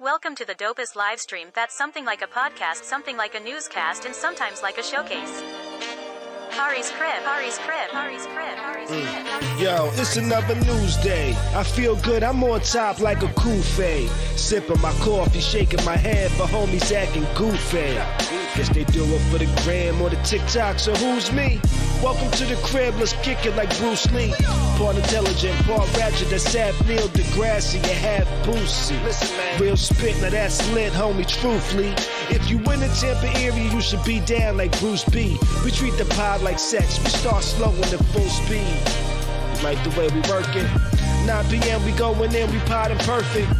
Welcome to the dopest live stream that's something like a podcast, something like a newscast, and sometimes like a showcase. Khary's crib, Khary's crib, Khary's crib, Khary's crib. Yo, it's another news day. I feel good, I'm on top like a kufe. Sipping my coffee, shaking my head for homies acting goofy. Guess they do it for the gram or the TikTok, so who's me? Welcome to the crib, let's kick it like Bruce Lee. Part intelligent, part ratchet, that's Sap Neil deGrasse, you half Boosie. Listen, man. Real spit, now that's lit, homie, truthfully. If you in the Tampa area, you should be down like Bruce B. We treat the pod like sex, we start slow and at full speed. You like the way we work it? 9 p.m. we going in, we podding perfect.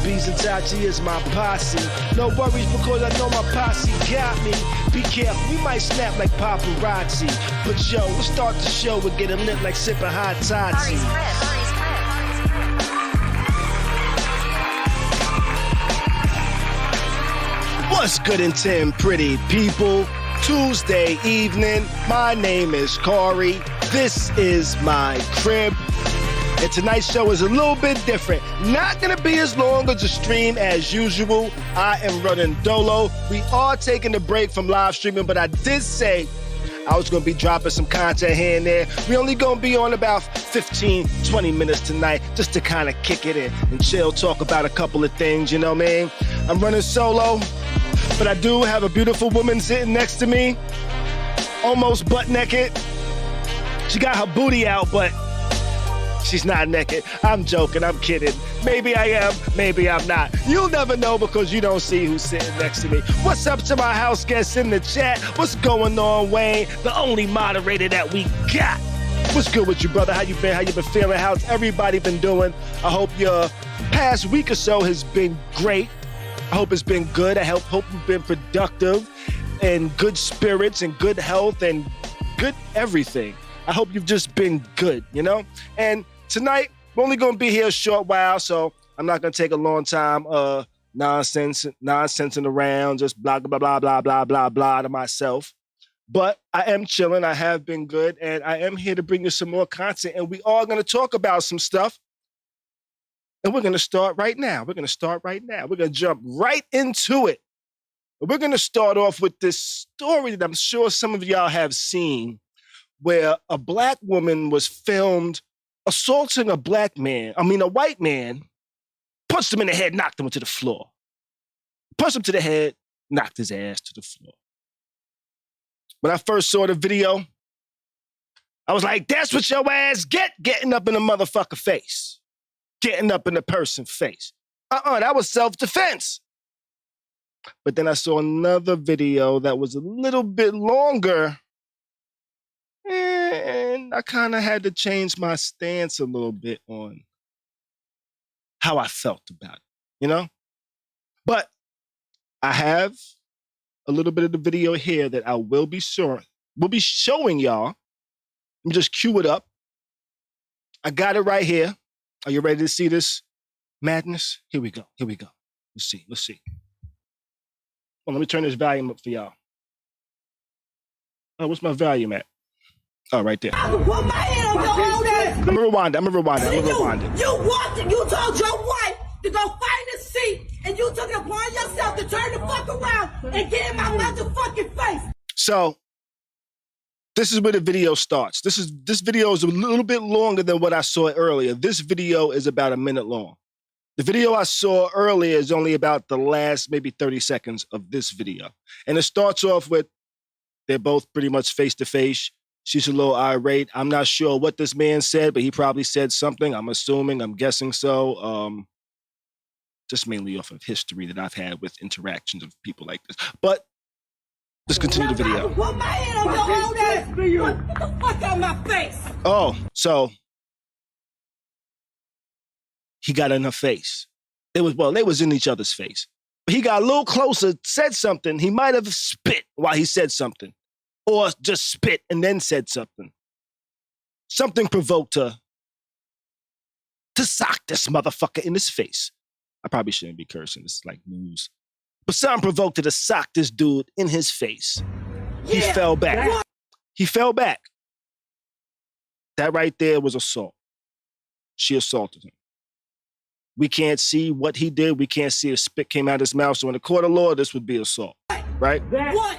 Bees and Tachi is my posse. No worries because I know my posse got me. Be careful, we might snap like paparazzi. But yo, we'll start the show and get a lit like sipping hot toddy. Khary's crib, Khary's crib, Khary's crib. What's good in 10 pretty people? Tuesday evening, my name is Khary. This is my crib. And tonight's show is a little bit different. Not gonna be as long as a stream as usual. I am running dolo. We are taking a break from live streaming, but I did say I was gonna be dropping some content here and there. We only gonna be on about 15, 20 minutes tonight just to kind of kick it in and chill, talk about a couple of things, you know what I mean? I'm running solo, but I do have a beautiful woman sitting next to me, almost butt naked. She got her booty out, but she's not naked. I'm joking, I'm kidding. Maybe I am, maybe I'm not. You'll never know because you don't see who's sitting next to me. What's up to my house guests in the chat? What's going on, Wayne? The only moderator that we got. What's good with you, brother? How you been? How you been feeling? How's everybody been doing? I hope your past week or so has been great. I hope it's been good. I hope you've been productive and good spirits and good health and good everything. I hope you've just been good, you know? And tonight, we're only going to be here a short while, so I'm not going to take a long time nonsensing around, just blah, blah, blah, blah, blah, blah, blah to myself. But I am chilling. I have been good, and I am here to bring you some more content, and we are going to talk about some stuff, and we're going to start right now. We're going to jump right into it. We're going to start off with this story that I'm sure some of y'all have seen, where a black woman was filmed assaulting a white man, punched him in the head, knocked him to the floor. Punched him to the head, knocked his ass to the floor. When I first saw the video, I was like, that's what your ass getting up in a motherfucker face. Getting up in a person's face. That was self-defense. But then I saw another video that was a little bit longer, and I kind of had to change my stance a little bit on how I felt about it, you know? But I have a little bit of the video here that I will be showing y'all. Let me just cue it up. I got it right here. Are you ready to see this madness? Here we go. Let's see. Well, let me turn this volume up for y'all. Oh, what's my volume at? Oh, right there. I'm gonna rewind it. You told your wife to go find a seat, and you took it upon yourself to turn the fuck around and get in my motherfucking face. So, this is where the video starts. This video is a little bit longer than what I saw earlier. This video is about a minute long. The video I saw earlier is only about the last maybe 30 seconds of this video. And it starts off with, they're both pretty much face to face. She's a little irate. I'm not sure what this man said, but he probably said something. I'm guessing so. Just mainly off of history that I've had with interactions of people like this. But let's continue the video. Put my hand on your own ass. Get the fuck out of my face. Oh, so he got in her face. They was in each other's face. But he got a little closer, said something. He might have spit while he said something. Or just spit and then said something. Something provoked her to sock this motherfucker in his face. I probably shouldn't be cursing. This is like news. But something provoked her to sock this dude in his face. He fell back. That right there was assault. She assaulted him. We can't see what he did. We can't see if spit came out of his mouth. So in the court of law, this would be assault, right? What?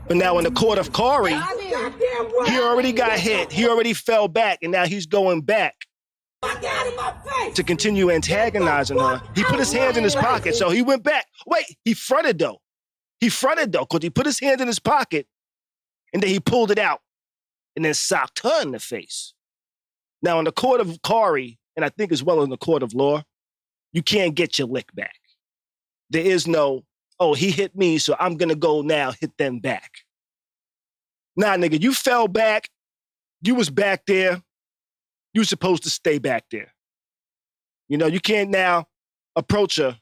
But now in the court of Khary, he already got hit. He already fell back, and now he's going back to continue antagonizing her. He put his hands in his pocket, so he went back. Wait, he fronted though. Because he put his hand in his pocket, and then he pulled it out, and then socked her in the face. Now in the court of Khary, and I think as well in the court of law, you can't get your lick back. There is no, oh, he hit me, so I'm gonna go now hit them back. Nah, nigga, you fell back. You was back there. You were supposed to stay back there. You know, you can't now approach her,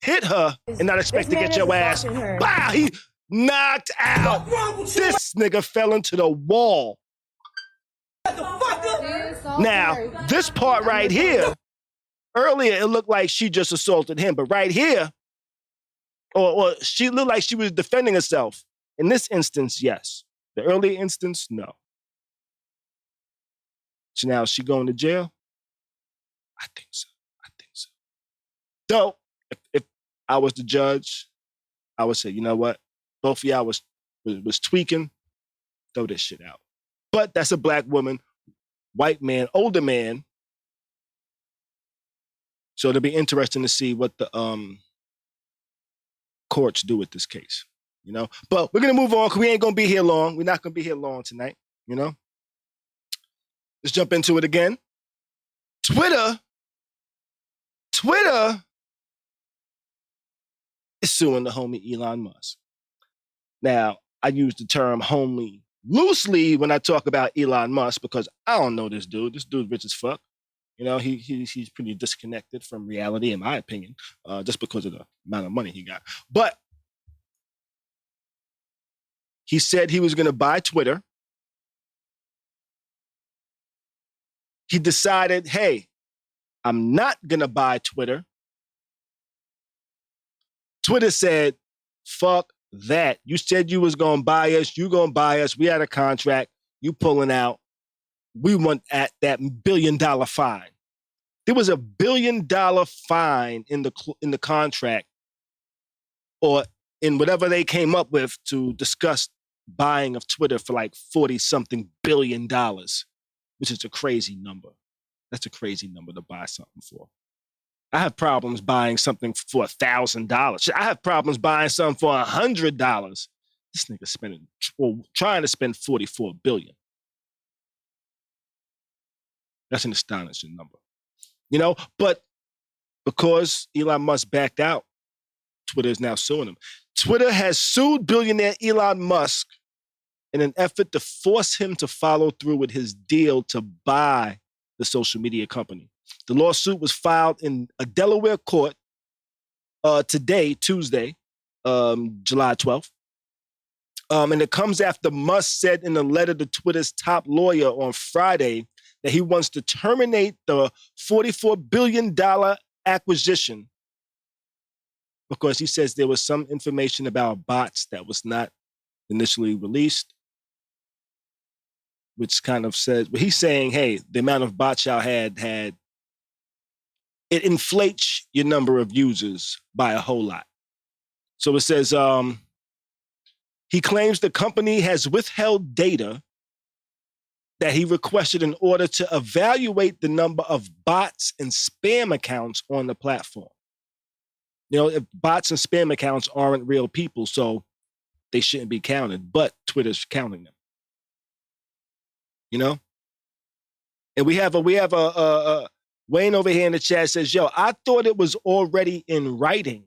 hit her, and not expect to get your ass. Wow, he knocked out. This nigga fell into the wall. Now, this part right here, earlier it looked like she just assaulted him, but right here, or she looked like she was defending herself. In this instance, yes. The earlier instance, no. So now is she going to jail? I think so. So if I was the judge, I would say, you know what? Both of y'all was tweaking. Throw this shit out. But that's a black woman, white man, older man. So it'll be interesting to see what the courts do with this case, you know? But we're going to move on because we ain't going to be here long. We're not going to be here long tonight, you know? Let's jump into it again. Twitter is suing the homie Elon Musk. Now, I use the term homie loosely when I talk about Elon Musk because I don't know this dude. This dude's rich as fuck. You know, he's pretty disconnected from reality, in my opinion, just because of the amount of money he got. But he said he was going to buy Twitter. He decided, hey, I'm not going to buy Twitter. Twitter said, fuck that. You said you was going to buy us. You going to buy us. We had a contract. You pulling out. We want at that $1 billion fine. There was a $1 billion fine in the contract or in whatever they came up with to discuss buying of Twitter for like 40-something billion dollars, which is a crazy number. That's a crazy number to buy something for. I have problems buying something for $1,000. I have problems buying something for $100. This nigga trying to spend $44 billion. That's an astonishing number. You know, but because Elon Musk backed out, Twitter is now suing him. Twitter has sued billionaire Elon Musk in an effort to force him to follow through with his deal to buy the social media company. The lawsuit was filed in a Delaware court today, Tuesday, July 12th. And it comes after Musk said in a letter to Twitter's top lawyer on Friday that he wants to terminate the $44 billion acquisition because he says there was some information about bots that was not initially released, which kind of says, but he's saying, hey, the amount of bots y'all had, it inflates your number of users by a whole lot. So it says, he claims the company has withheld data that he requested in order to evaluate the number of bots and spam accounts on the platform. You know, if bots and spam accounts aren't real people, so they shouldn't be counted, but Twitter's counting them. You know? And we have a Wayne over here in the chat says, yo, I thought it was already in writing.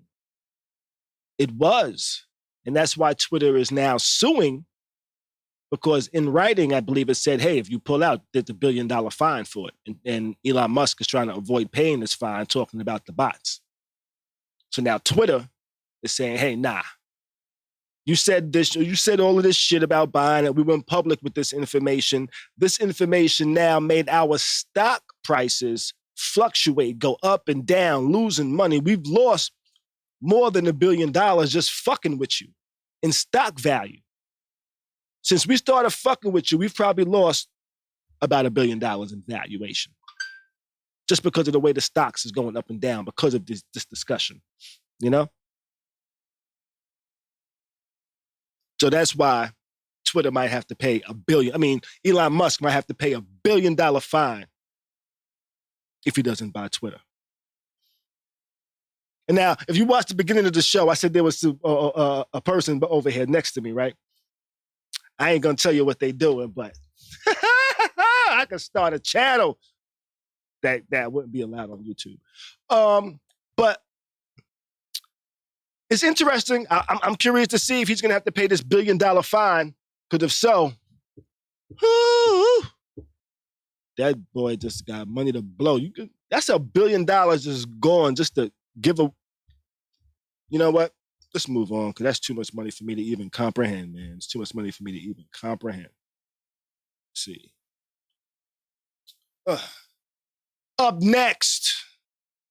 It was. And that's why Twitter is now suing, because in writing, I believe it said, hey, if you pull out, there's a $1 billion fine for it. And Elon Musk is trying to avoid paying this fine, talking about the bots. So now Twitter is saying, hey, nah, you said this, you said all of this shit about buying it. We went public with this information. This information now made our stock prices fluctuate, go up and down, losing money. We've lost more than $1 billion just fucking with you in stock value. Since we started fucking with you, we've probably lost about $1 billion in valuation. just because of the way the stocks is going up and down because of this discussion, you know? So that's why Twitter might have to pay Elon Musk might have to pay $1 billion fine if he doesn't buy Twitter. And now, if you watch the beginning of the show, I said there was a person over here next to me, right? I ain't gonna tell you what they doing, but I could start a channel that wouldn't be allowed on YouTube. But it's interesting. I'm curious to see if he's gonna have to pay this $1 billion fine. Because if so, that boy just got money to blow. That's $1 billion just gone just to give a. You know what? Let's move on because that's too much money for me to even comprehend, man. It's too much money for me to even comprehend. Let's see. Up next,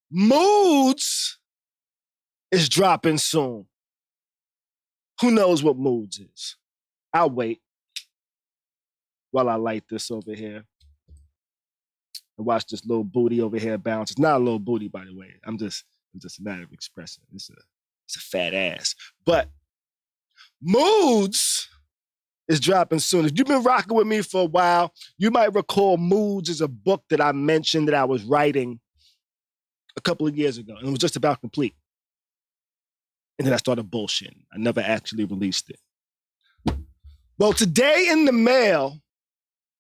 Moods is dropping soon. Who knows what Moods is? I'll wait while I light this over here and watch this little booty over here bounce. It's not a little booty, by the way. I'm just a matter of expressing. It's a fat ass. But Moods is dropping soon. If you've been rocking with me for a while, you might recall Moods is a book that I mentioned that I was writing a couple of years ago, and it was just about complete. And then I started bullshitting. I never actually released it. Well, today in the mail,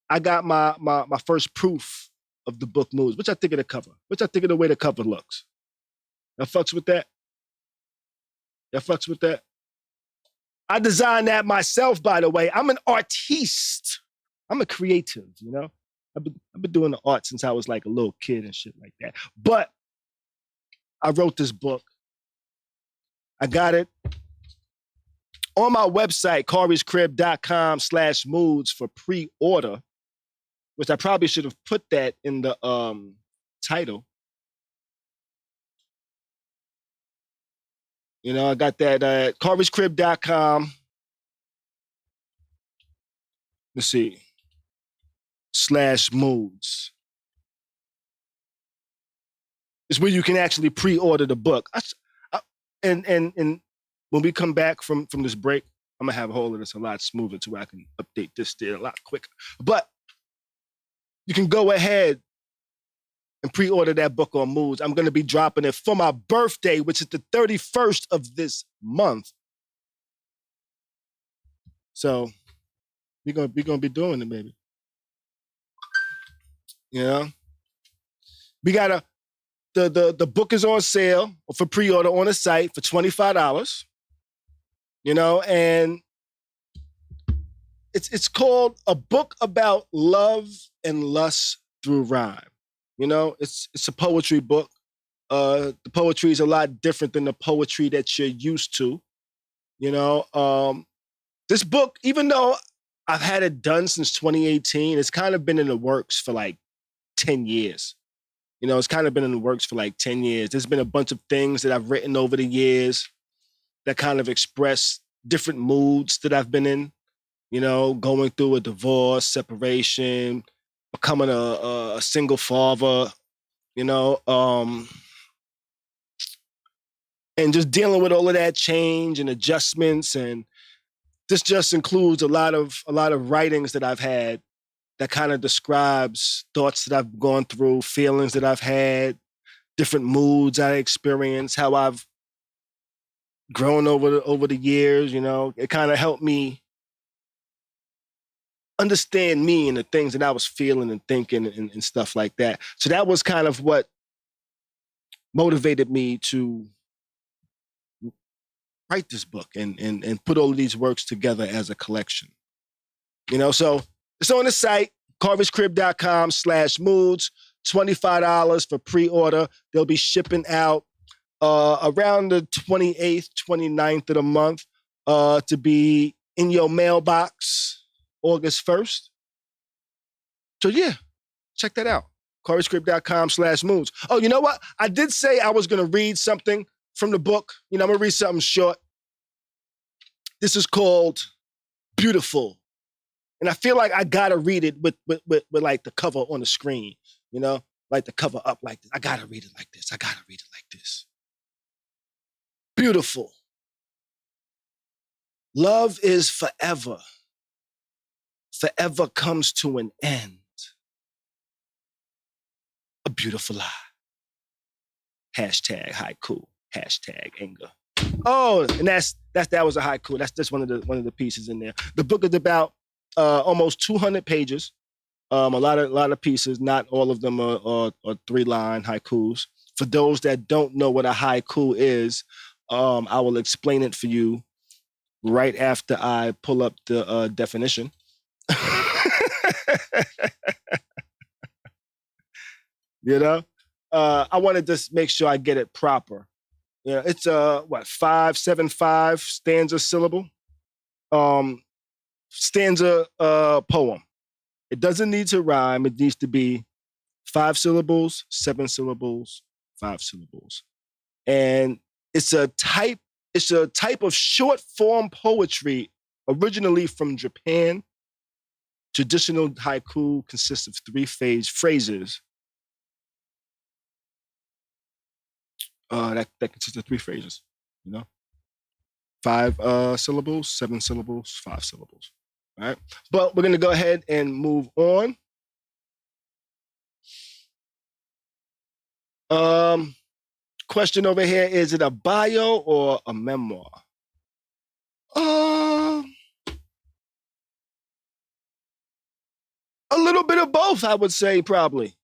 I got my first proof of the book Moods, which I think of the cover, which I think of the way the cover looks. Y'all fucks with that? Y'all fucks with that? I designed that myself, by the way. I'm an artiste. I'm a creative, you know? I've been doing the art since I was like a little kid and shit like that. But I wrote this book. I got it on my website, kharyscrib.com/moods for pre-order, which I probably should have put that in the title. You know, I got that at kharyscrib.com. Let's see. /moods. It's where you can actually pre-order the book. And when we come back from this break, I'm gonna have a hold of this a lot smoother to where I can update this there a lot quicker. But you can go ahead and pre-order that book on Moods. I'm gonna be dropping it for my birthday, which is the 31st of this month. So we're gonna be doing it, baby. You know? We got the book is on sale for pre-order on the site for $25. You know, and it's called A Book About Love and Lust Through Rhyme. You know, it's a poetry book. The poetry is a lot different than the poetry that you're used to. You know, this book, even though I've had it done since 2018, it's kind of been in the works for like 10 years. You know, it's kind of been in the works for like 10 years. There's been a bunch of things that I've written over the years that kind of express different moods that I've been in. You know, going through a divorce, separation, becoming a single father, you know, and just dealing with all of that change and adjustments. And this just includes a lot of writings that I've had that kind of describes thoughts that I've gone through, feelings that I've had, different moods I experienced, how I've grown over the years. You know, it kind of helped me understand me and the things that I was feeling and thinking and stuff like that. So that was kind of what motivated me to write this book and put all of these works together as a collection. You know, so it's on the site, kharyscrib.com/moods, $25 for pre-order. They'll be shipping out around the 28th, 29th of the month to be in your mailbox August 1st. So yeah, check that out. kharyscrib.com/moods. Oh, you know what? I did say I was going to read something from the book. You know, I'm going to read something short. This is called Beautiful. And I feel like I got to read it with like the cover on the screen, you know? like the cover up like this. I gotta read it like this. I gotta read it like this. Beautiful. Love is forever. Forever comes to an end. A beautiful lie. Hashtag haiku. Hashtag anger. Oh, and that was a haiku. That's just one of the pieces in there. The book is about almost 200 pages. A lot of pieces. Not all of them are 3-line haikus. For those that don't know what a haiku is, I will explain it for you right after I pull up the definition. You know, I want to just make sure I get it proper. Yeah, it's 5-7-5 stanza syllable, stanza poem. It doesn't need to rhyme. It needs to be 5 syllables, 7 syllables, 5 syllables, and it's a type of short form poetry originally from Japan. Traditional haiku consists of 3 phrases. That consists of 3 phrases, you know, 5 syllables, 7 syllables, 5 syllables. All right, but we're gonna go ahead and move on. Question over here: is it a bio or a memoir? A little bit of both, I would say, probably.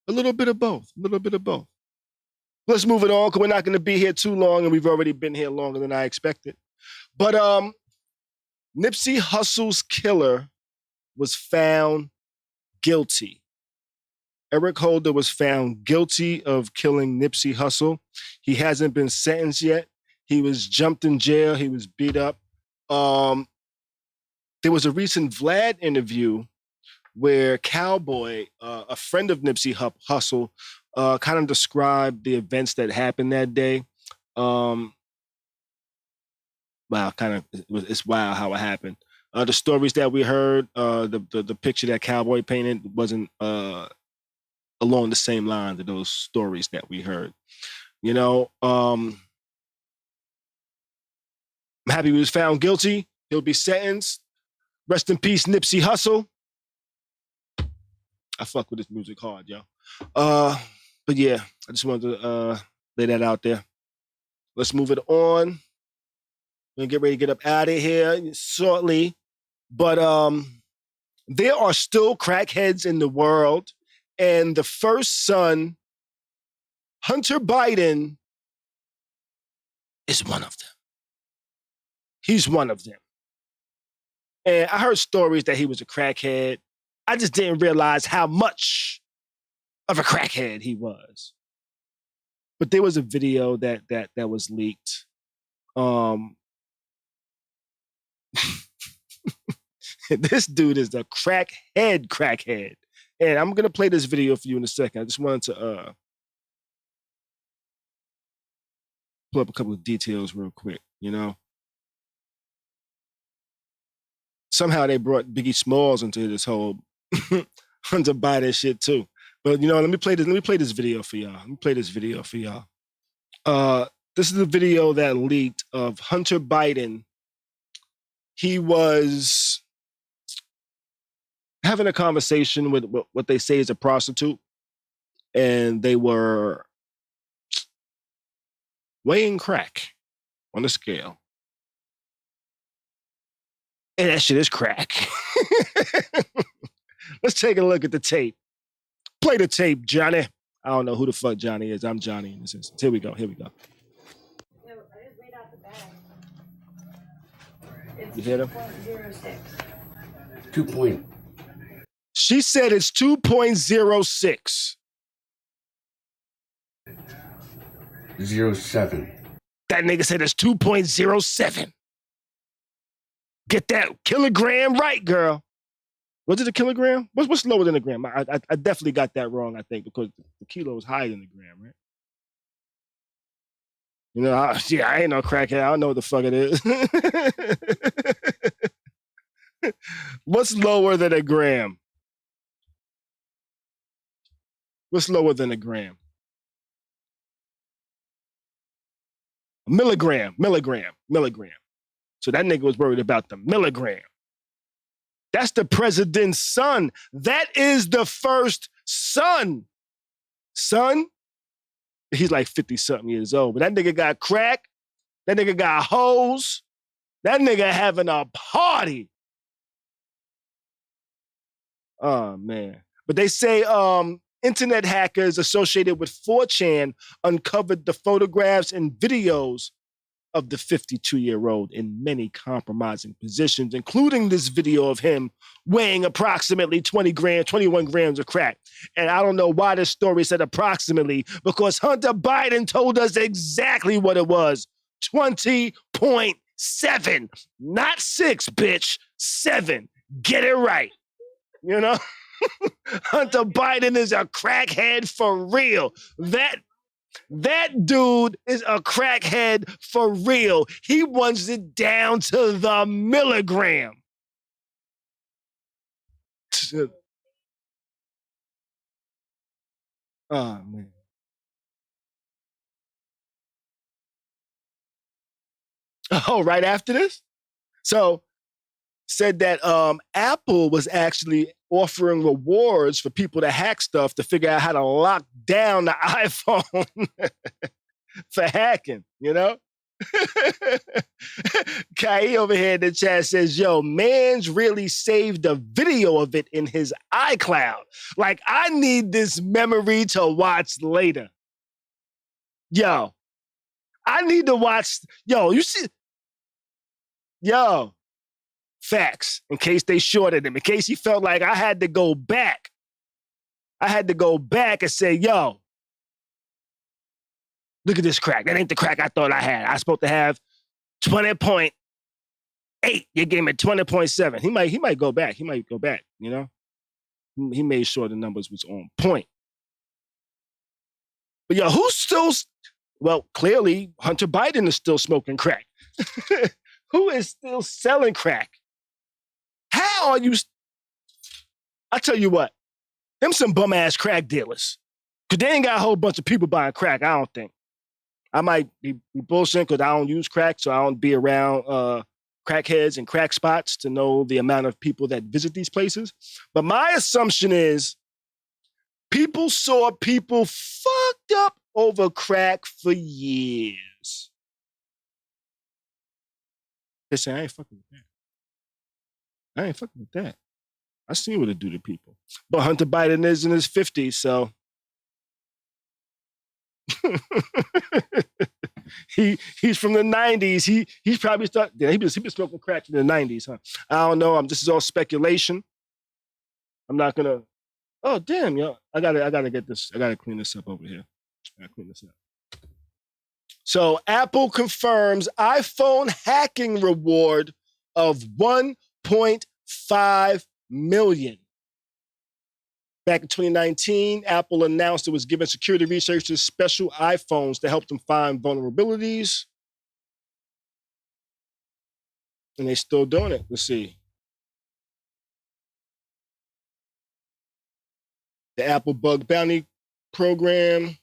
A little bit of both. Let's move it on, because we're not going to be here too long, and we've already been here longer than I expected. But Nipsey Hussle's killer was found guilty. Eric Holder was found guilty of killing Nipsey Hussle. He hasn't been sentenced yet. He was jumped in jail. He was beat up. There was a recent Vlad interview where Cowboy, a friend of Nipsey Hussle, kind of described the events that happened that day. It's wild how it happened. The stories that we heard, the picture that Cowboy painted wasn't along the same lines of those stories that we heard. You know, I'm happy he was found guilty. He'll be sentenced. Rest in peace, Nipsey Hussle. I fuck with this music hard, yo. But yeah, I just wanted to lay that out there. Let's move it on. We're gonna get ready to get up out of here shortly. But there are still crackheads in the world, and the first son, Hunter Biden, is one of them. He's one of them. And I heard stories that he was a crackhead. I just didn't realize how much of a crackhead he was. But there was a video that was leaked. This dude is the crackhead. And I'm gonna play this video for you in a second. I just wanted to pull up a couple of details real quick, you know. Somehow they brought Biggie Smalls into this whole Hunter Biden shit too. But you know, let me play this video for y'all. This is a video that leaked of Hunter Biden. He was having a conversation with what they say is a prostitute, and they were weighing crack on the scale. And that shit is crack. Let's take a look at the tape. Play the tape, Johnny. I don't know who the fuck Johnny is. I'm Johnny in this instance. Here we go. No, I just read out the bag. It's You hear them? 2.06. She said it's 2.06. 07. That nigga said it's 2.07. Get that kilogram right, girl. Was it a kilogram? What's lower than a gram? I definitely got that wrong, I think, because the kilo is higher than the gram, right? You know, I ain't no crackhead. I don't know what the fuck it is. What's lower than a gram? What's lower than a gram? Milligram. So that nigga was worried about the milligram. That's the president's son. That is the first son. Son? He's like 50-something years old. But that nigga got crack. That nigga got hoes. That nigga having a party. Oh, man. But they say internet hackers associated with 4chan uncovered the photographs and videos of the 52-year-old in many compromising positions, including this video of him weighing approximately 21 grams of crack. And I don't know why this story said approximately, because Hunter Biden told us exactly what it was. 20.7. Not 6, bitch. 7. Get it right. You know? Hunter Biden is a crackhead for real. That dude is a crackhead for real. He wants it down to the milligram. Oh, man. Oh, right after this? So, said that Apple was actually offering rewards for people to hack stuff to figure out how to lock down the iPhone for hacking, you know? Khary over here in the chat says, yo, man's really saved a video of it in his iCloud. Like, I need this memory to watch later. Yo, I need to watch. Yo, you see? Yo, facts, in case they shorted him, in case he felt like I had to go back. I had to go back and say, yo, look at this crack. That ain't the crack I thought I had. I was supposed to have 20.8. You gave me 20.7. He might go back. He might go back, you know? He made sure the numbers was on point. But yo, who's still, well, clearly Hunter Biden is still smoking crack. Who is still selling crack? How are you? I tell you what, them some bum ass crack dealers. Cause they ain't got a whole bunch of people buying crack, I don't think. I might be bullshitting because I don't use crack, so I don't be around crackheads and crack spots to know the amount of people that visit these places. But my assumption is people saw people fucked up over crack for years. They say, I ain't fucking with that. I ain't fucking with that. I seen what it do to people. But Hunter Biden is in his 50s, so he's from the 90s. He's probably started. Yeah, he been smoking crack in the 90s, huh? I don't know. This is all speculation. I'm not gonna. Oh damn, yo! I gotta get this. I gotta clean this up over here. I gotta clean this up. So Apple confirms iPhone hacking reward of $1.5 million. Back in 2019, Apple announced it was giving security researchers special iPhones to help them find vulnerabilities. And they're still doing it. Let's see. The Apple Bug Bounty Program.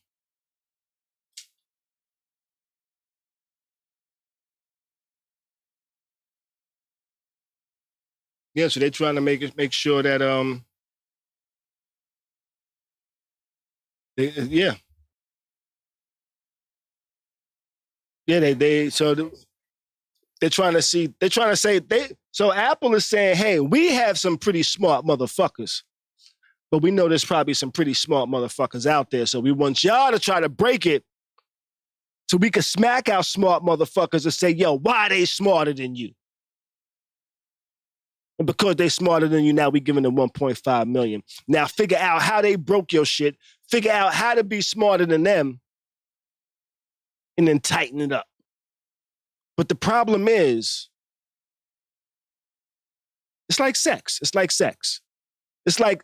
Yeah, so they're trying to make sure that they're trying to say so Apple is saying, hey, we have some pretty smart motherfuckers, but we know there's probably some pretty smart motherfuckers out there, so we want y'all to try to break it so we can smack our smart motherfuckers and say, yo, why they smarter than you? And because they smarter than you, now we giving them 1.5 million. Now figure out how they broke your shit. Figure out how to be smarter than them. And then tighten it up. But the problem is, it's like sex. It's like,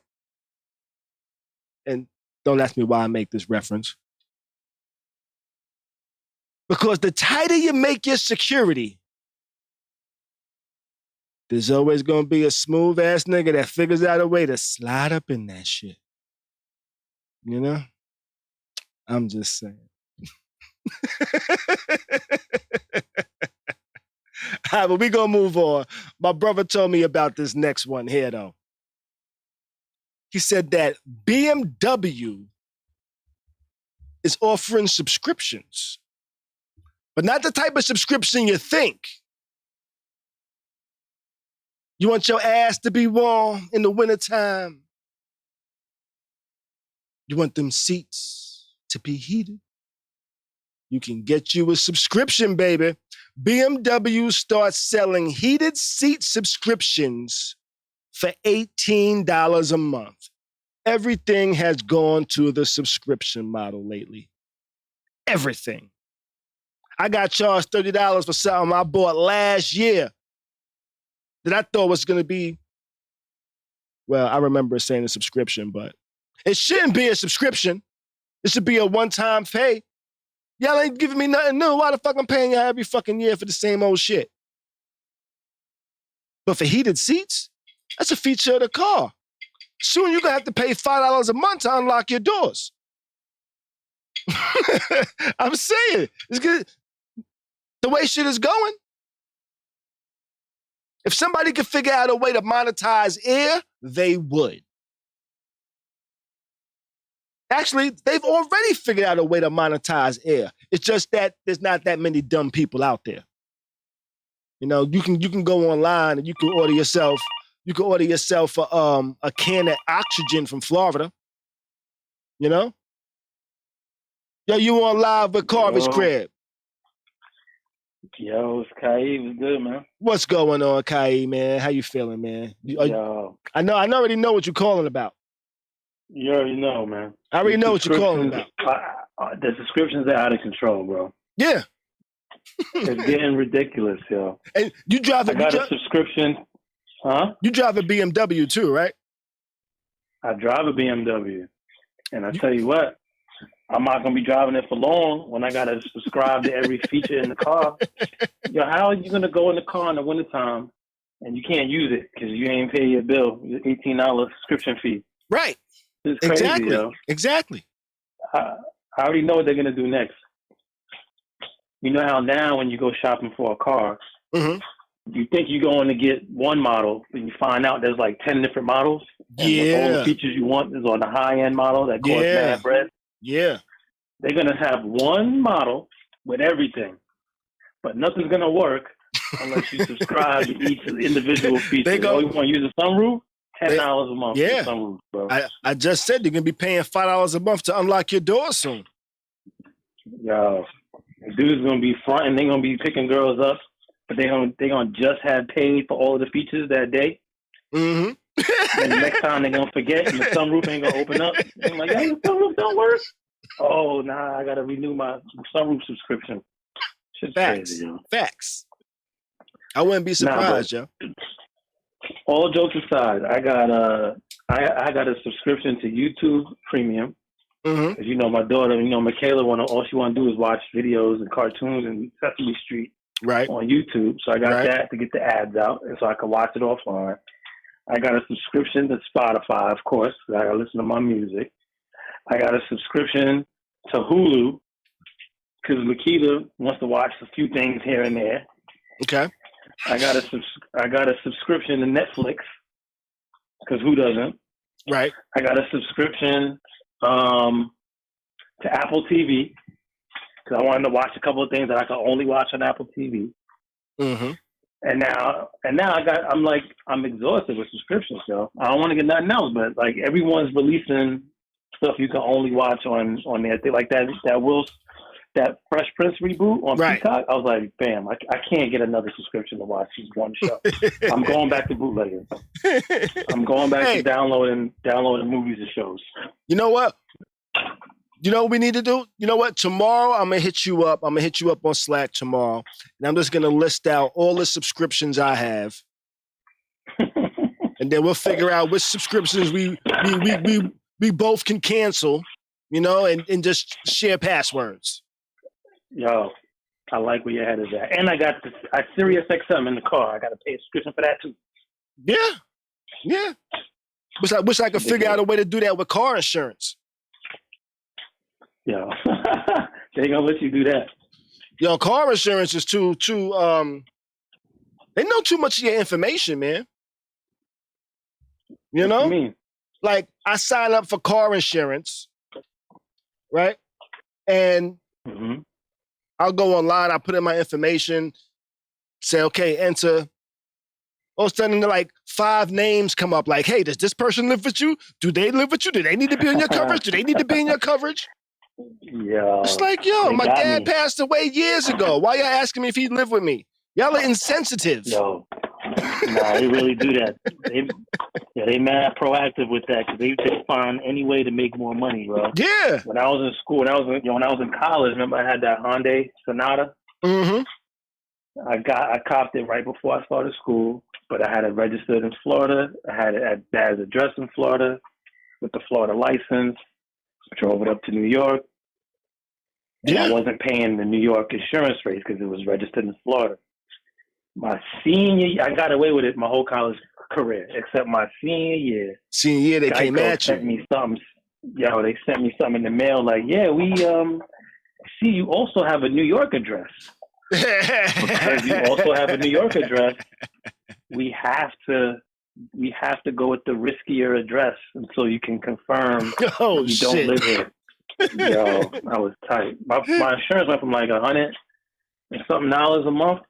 and don't ask me why I make this reference. Because the tighter you make your security, there's always going to be a smooth ass nigga that figures out a way to slide up in that shit. You know? I'm just saying. All right, but we gonna move on. My brother told me about this next one here, though. He said that BMW is offering subscriptions, but not the type of subscription you think. You want your ass to be warm in the wintertime. You want them seats to be heated. You can get you a subscription, baby. BMW starts selling heated seat subscriptions for $18 a month. Everything has gone to the subscription model lately. Everything. I got charged $30 for something I bought last year that I thought was going to be, well, I remember saying a subscription, but it shouldn't be a subscription. It should be a one-time pay. Y'all ain't giving me nothing new. Why the fuck I'm paying y'all every fucking year for the same old shit? But for heated seats, that's a feature of the car. Soon you're going to have to pay $5 a month to unlock your doors. I'm saying, it's good. The way shit is going, if somebody could figure out a way to monetize air, they would. Actually, they've already figured out a way to monetize air. It's just that there's not that many dumb people out there. You know, you can go online and you can order yourself a can of oxygen from Florida. You know? Yo, you on live with Carver's crib. Yo, it's Khary. Was good, man. What's going on, Khary, man? How you feeling, man? Yo. I already know what you're calling about. You already know, man. I already know what you're calling about. The subscriptions are out of control, bro. Yeah. It's getting ridiculous, yo. And you drive a subscription. Huh? You drive a BMW too, right? I drive a BMW. And I tell you what, I'm not going to be driving it for long when I got to subscribe to every feature in the car. Yo, how are you going to go in the car in the wintertime and you can't use it because you ain't pay your bill, your $18 subscription fee? Right. It's crazy, exactly. Yo. Exactly. I already know what they're going to do next. You know how now when you go shopping for a car, you think you're going to get one model, and you find out there's like 10 different models. And all the features you want is on the high-end model that costs mad bread. Yeah. They're going to have one model with everything, but nothing's going to work unless you subscribe to each individual feature. You want to use a sunroof? $10 a month for the sunroof, bro. I just said you're going to be paying $5 a month to unlock your door soon. Yo, the dude's going to be fronting. They're going to be picking girls up, but they're going to just have paid for all of the features that day. Mm-hmm. And the next time they're going to forget and the sunroof ain't going to open up. I'm like, hey, the sunroof don't work. Oh, nah, I got to renew my sunroof subscription. Shit's crazy, yo. Facts. I wouldn't be surprised, yo. All jokes aside, I got a subscription to YouTube Premium. Because you know my daughter, Michaela, all she want to do is watch videos and cartoons and Sesame Street on YouTube. So I got that to get the ads out, and so I can watch it offline. I got a subscription to Spotify, of course. So I got to listen to my music. I got a subscription to Hulu because Makita wants to watch a few things here and there. Okay. I got a subscription to Netflix because who doesn't? Right. I got a subscription to Apple TV because I wanted to watch a couple of things that I could only watch on Apple TV. Mm-hmm. And now I'm exhausted with subscriptions, so I don't want to get nothing else. But like everyone's releasing stuff you can only watch on there. They like that Fresh Prince reboot on Peacock. I was like, bam, I can't get another subscription to watch this one show. I'm going back to bootlegging. I'm going back to downloading movies and shows. You know what? You know what we need to do? You know what? Tomorrow I'm gonna hit you up. I'm gonna hit you up on Slack tomorrow, and I'm just gonna list out all the subscriptions I have, and then we'll figure out which subscriptions we both can cancel. You know, and just share passwords. Yo, I like where your head is at. And I got Sirius XM in the car. I got to pay a subscription for that too. Yeah. Wish I could figure out a way to do that with car insurance. Yo, they ain't gonna let you do that. Yo, car insurance is too. They know too much of your information, man. You know? What you mean? Like, I sign up for car insurance, right? And I'll go online, I put in my information, say, okay, enter. All of a sudden, like 5 names come up. Like, hey, does this person live with you? Do they live with you? Do they need to be in your coverage? Do they need to be in your coverage? Yeah. It's like, yo, my dad passed away years ago. Why y'all asking me if he lived with me? Y'all are insensitive. Yo, nah, they really do that. They mad proactive with that because they find any way to make more money, bro. Yeah. When I was in school, when I was in college, remember I had that Hyundai Sonata. Mm-hmm. I copped it right before I started school, but I had it registered in Florida. I had it at Dad's address in Florida with the Florida license. Drove it up to New York. And I wasn't paying the New York insurance rates because it was registered in Florida. My senior year, I got away with it my whole college career, except my senior year. Senior year, they came at you. Sent me something. Yo, they sent me something in the mail like, yeah, we see you also have a New York address. Because you also have a New York address, we have to go with the riskier address until you can confirm you don't live here. Yo, I was tight. My insurance went from like $100 and something a month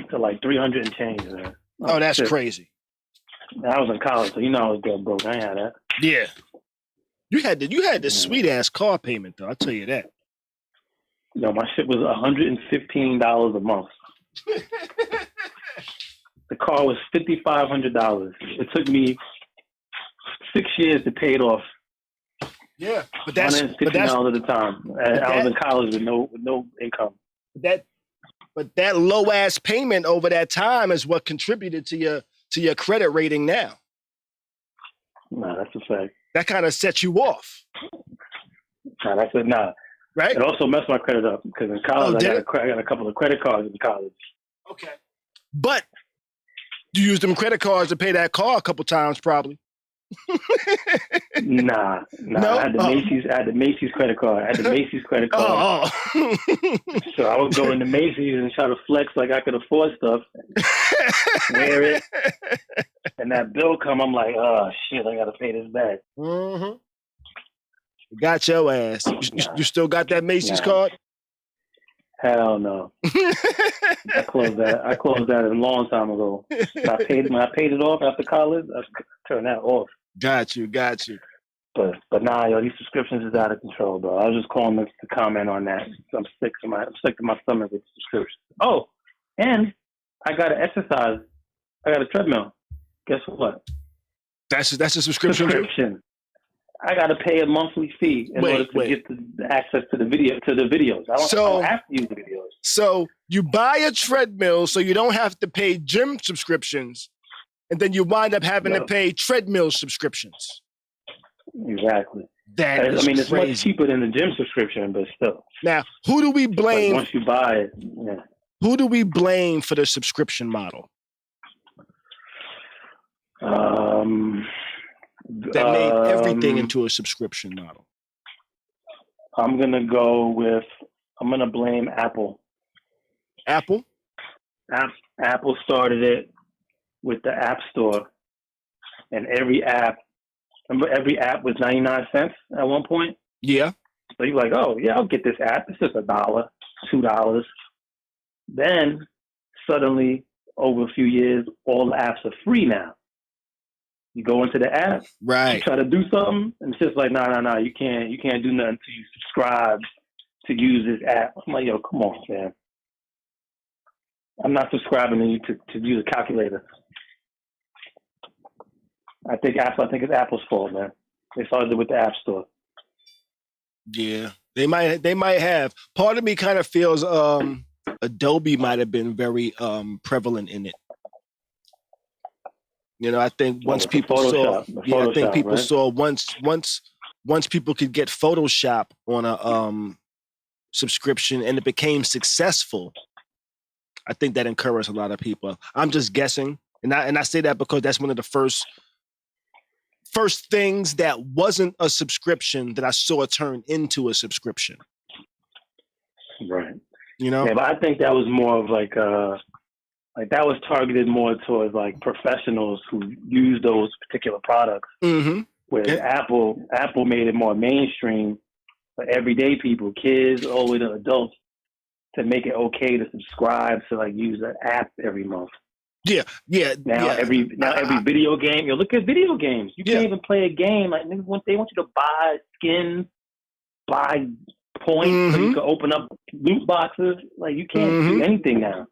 to like $300 and change. Man. Oh, that's crazy. I was in college, so you know I was dead broke. I ain't had that. Yeah, you had the sweet ass car payment though. I'll tell you that. Yo, my shit was $115 a month. The car was $5,500. It took me 6 years to pay it off. Yeah, but that's $150 at a time. I was in college with no income. But that low ass payment over that time is what contributed to your credit rating now. Nah, that's a fact. That kind of sets you off. Nah, that's it. Nah. Right? It also messed my credit up because in college I got a couple of credit cards in college. Okay. But you used them credit cards to pay that car a couple times probably. Nah. No? I had the Macy's credit card. I had the Macy's credit card. So I would go into Macy's and try to flex like I could afford stuff, wear it, and that bill come. I'm like, oh shit, I gotta pay this back. Mm-hmm. Got your ass. You still got that Macy's card? Hell no. I closed that a long time ago. When I paid it off after college, I turned that off. Got you. But nah, yo, these subscriptions is out of control, bro. I was just calling to comment on that. I'm sick to my stomach with subscriptions. Oh, and I got to exercise. I got a treadmill. Guess what? That's a subscription. I got to pay a monthly fee in order to get the access to the videos. I don't have to use the videos. So you buy a treadmill so you don't have to pay gym subscriptions, and then you wind up having to pay treadmill subscriptions. Exactly. It's crazy. Much cheaper than the gym subscription, but still. Now, who do we blame? Like once you buy it, yeah. Who do we blame for the subscription model? That made everything into a subscription model. I'm gonna blame Apple. Apple? Apple started it with the App Store, and every app was 99 cents at one point. Yeah. So you're like, oh yeah, I'll get this app. It's just $1, $2. Then suddenly, over a few years, all the apps are free now. You go into the app, right? You try to do something, and it's just like, no, you can't do nothing until you subscribe to use this app. I'm like, yo, come on, man. I'm not subscribing to you to use a calculator. I think it's Apple's fault, man. They started it with the App Store. Yeah, they might have. Part of me kind of feels Adobe might have been very prevalent in it. You know, I think once people saw once people could get Photoshop on a subscription and it became successful, I think that encouraged a lot of people. I'm just guessing, and I say that because that's one of the first first things that wasn't a subscription that I saw turn into a subscription. Right. You know? Yeah, but I think that was more of like that was targeted more towards like professionals who use those particular products. Mm-hmm. Whereas Apple made it more mainstream for everyday people, kids all the way to adults, to make it okay to subscribe to like use an app every month. Yeah. Now every video game, look at video games. You can't even play a game like they want you to buy skins, buy points, so you can open up loot boxes. Like you can't do anything now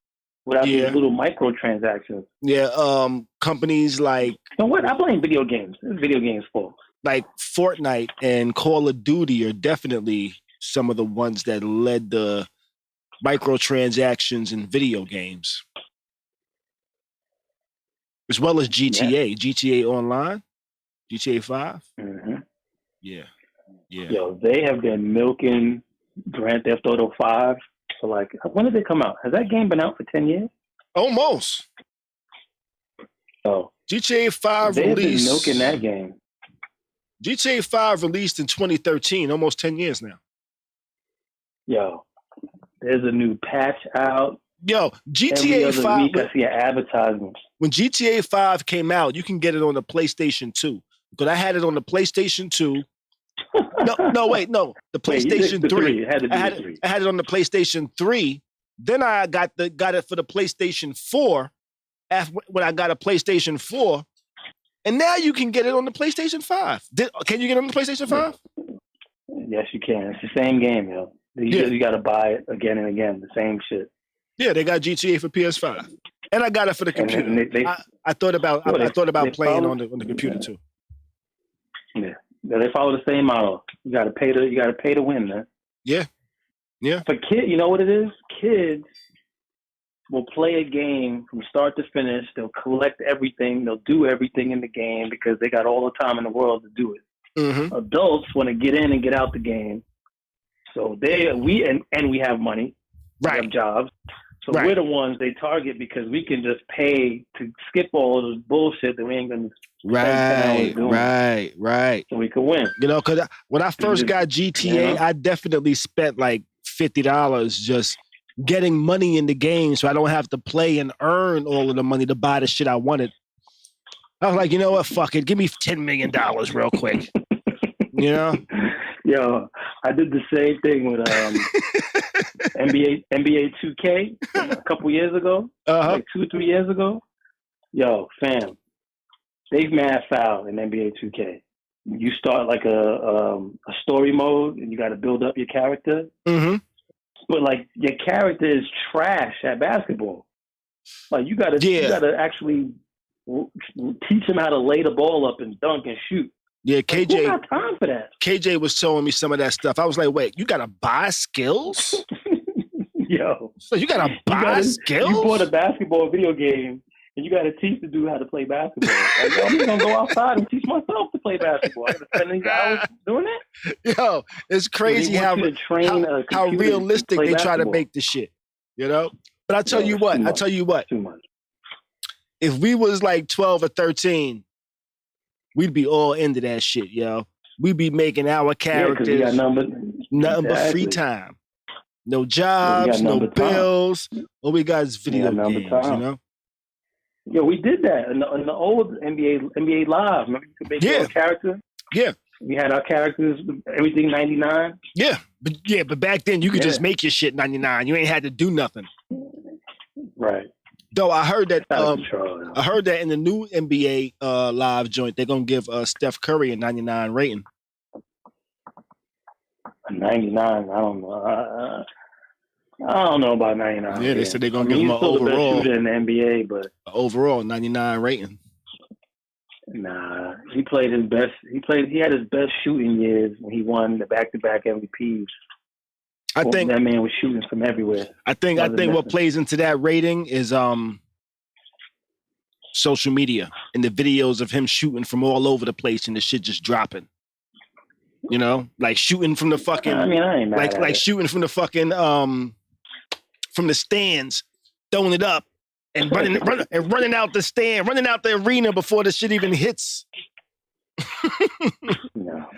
without these little microtransactions. Yeah, companies like... You know what? I blame video games. It's video games' fault. Like Fortnite and Call of Duty are definitely some of the ones that led the microtransactions in video games. As well as GTA. GTA Online. GTA 5. Mm-hmm. Yeah. Yo, they have been milking Grand Theft Auto 5 for like, when did they come out? Has that game been out for 10 years? Almost. Oh. GTA 5 they released. They've been milking that game. GTA 5 released in 2013, almost 10 years now. Yo, there's a new patch out. Yo, GTA Every other 5. week I see an advertisement. When GTA 5 came out, you can get it on the PlayStation 2. Because I had it on the PlayStation 2. No. The PlayStation 3. I had it on the PlayStation 3. Then I got it for the PlayStation 4 when I got a PlayStation 4. And now you can get it on the PlayStation 5. Can you get it on the PlayStation 5? Yes, you can. It's the same game, yo. You got to buy it again and again. The same shit. Yeah, they got GTA for PS5, and I got it for the computer. I thought about playing on the computer too. Yeah, they follow the same model. You got to pay to win, man. Yeah. For kids, you know what it is? Kids will play a game from start to finish. They'll collect everything. They'll do everything in the game because they got all the time in the world to do it. Mm-hmm. Adults want to get in and get out the game. So we have money. Right. We have jobs. So we're the ones they target because we can just pay to skip all of this bullshit that we ain't going to spend doing. Right. So we can win. You know, because when I first got GTA, I definitely spent like $50 just getting money in the game so I don't have to play and earn all of the money to buy the shit I wanted. I was like, you know what? Fuck it. Give me $10 million real quick. You know? Yo, I did the same thing with NBA 2K a couple years ago, like 2 or 3 years ago. Yo, fam, they've mad foul in NBA 2K. You start like a story mode, and you got to build up your character. Mm-hmm. But like your character is trash at basketball. Like you gotta actually teach him how to lay the ball up and dunk and shoot. Yeah, KJ. Who got time for that? KJ was showing me some of that stuff. I was like, wait, you gotta buy skills? Yo. So you gotta buy skills? You bought a basketball video game and you gotta teach the dude how to play basketball. Like, yo, I'm gonna go outside and teach myself to play basketball. I gotta spend these hours doing it. Yo, it's crazy how realistic they try to make this shit. You know? But I tell you what, too much. If we was like 12 or 13, we'd be all into that shit, yo. We'd be making our characters nothing but free time. No jobs, no bills. All we got is video games, you know? Yo, we did that in the old NBA Live. Remember you could make your own character? Yeah. We had our characters, everything 99. Yeah. But back then you could just make your shit 99. You ain't had to do nothing. Right. Though I heard that in the new NBA live joint, they're gonna give Steph Curry a 99 rating. A 99, I don't know. I don't know about 99. Yeah, they said they're gonna give him an overall shooter in the NBA, but overall 99 rating. Nah, he played his best. He had his best shooting years when he won the back-to-back MVPs. I think that man was shooting from everywhere. I think what plays into that rating is social media and the videos of him shooting from all over the place and the shit just dropping. You know, like shooting from the fucking. I mean, I ain't mad like shooting from the fucking from the stands, throwing it up and running out the stand, running out the arena before the shit even hits.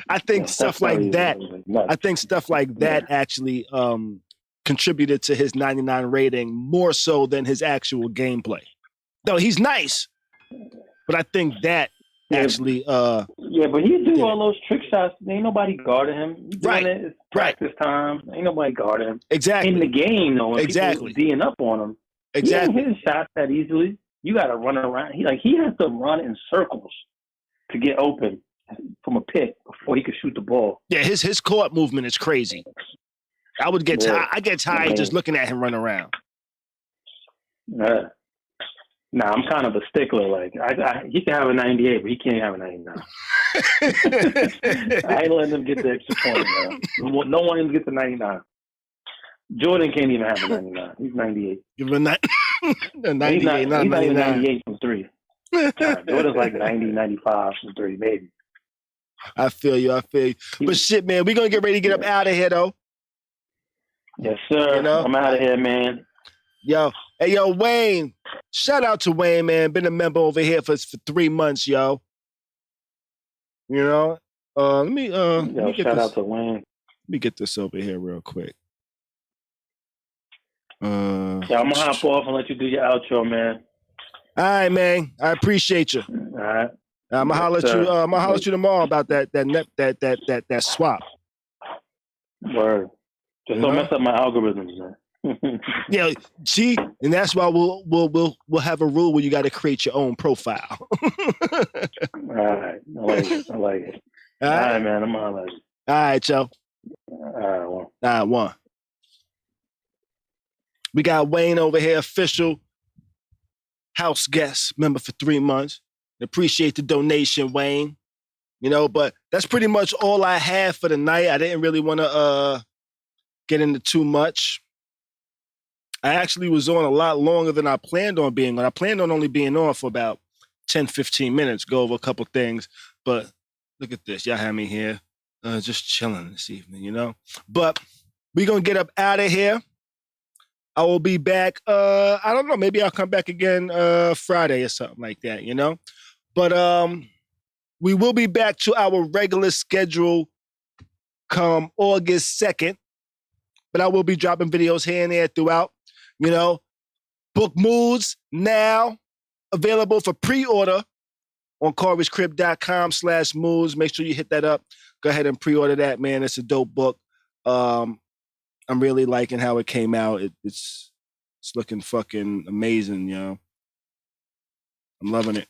I think stuff like that. I think stuff like that actually contributed to his 99 rating more so than his actual gameplay. Though he's nice, but I think that actually. But he do all those trick shots. Ain't nobody guarding him. He's doing it. It's practice time. Ain't nobody guarding him. Exactly. In the game, though, when exactly. people D'ing up on him, exactly. He ain't hitting shots that easily. You got to run around. He has to run in circles to get open from a pick before he could shoot the ball. Yeah, his court movement is crazy. I would get tired. I get tired just looking at him run around. Nah, I'm kind of a stickler. Like, he can have a 98, but he can't have a 99. I ain't letting him get the extra point, man. No one gets a 99. Jordan can't even have a 99. He's 98. Give him a 98, he's not 99. 98 from 3. Jordan's like 90, 95 from 3, maybe. I feel you. But shit, man, we're going to get ready to get up out of here, though. Yes, sir. I'm out of here, man. Hey, Wayne. Shout out to Wayne, man. Been a member over here for 3 months, yo. Let me get shout this. out to Wayne. Let me get this over here real quick. I'm gonna hop off and let you do your outro, man. All right, man. I appreciate you. All right. I'm gonna holler at you. I'm gonna holler at you tomorrow about that swap. Word. Just don't mess up my algorithms, man. Yeah, see, and that's why we'll have a rule where you got to create your own profile. All right, I like it. All right, man, I'm on it. All right, Joe. All right, one. We got Wayne over here, official house guest, member for 3 months. Appreciate the donation, Wayne. But that's pretty much all I had for the night. I didn't really want to get into too much. I actually was on a lot longer than I planned on being on. I planned on only being on for about 10, 15 minutes, go over a couple things. But look at this. Y'all have me here just chilling this evening, But we're going to get up out of here. I will be back. I don't know. Maybe I'll come back again Friday or something like that, But we will be back to our regular schedule come August 2nd. But I will be dropping videos here and there throughout. Book Moods now available for pre-order on Khary'sCrib.com/moods. Make sure you hit that up. Go ahead and pre-order that, man. It's a dope book. I'm really liking how it came out. It's looking fucking amazing, I'm loving it.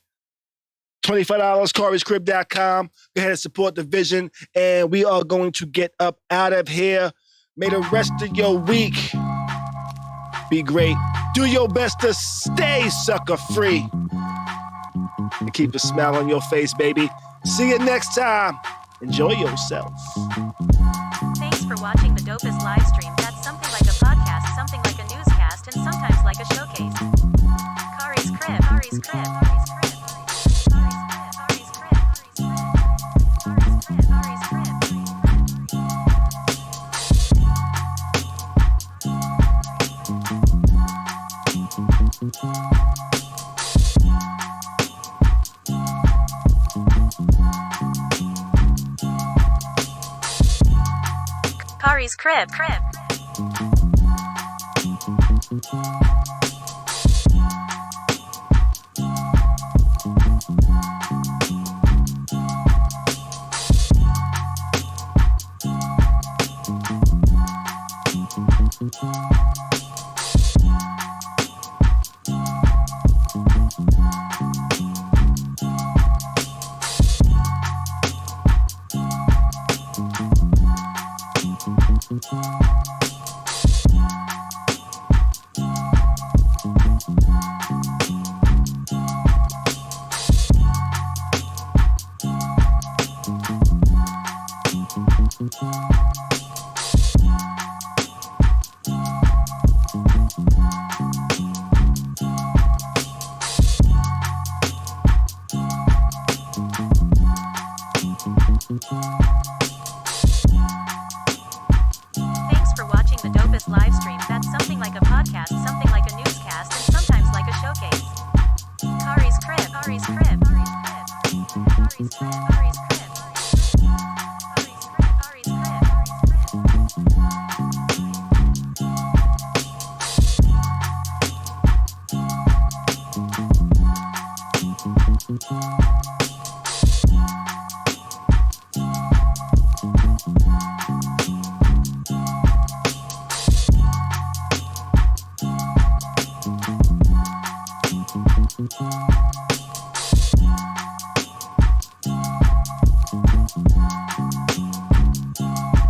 $25, Khary'sCrib.com. Go ahead and support the vision. And we are going to get up out of here. May the rest of your week be great. Do your best to stay sucker free. And keep a smile on your face, baby. See you next time. Enjoy yourself. Thanks for watching the dopest live stream that's something like a podcast, something like a newscast, and sometimes like a showcase. Khary's Crib. Khary's Crib. Khary's Crib. Khary's Crib. Khary's Crib. Khary's Crib. Khary's Crib.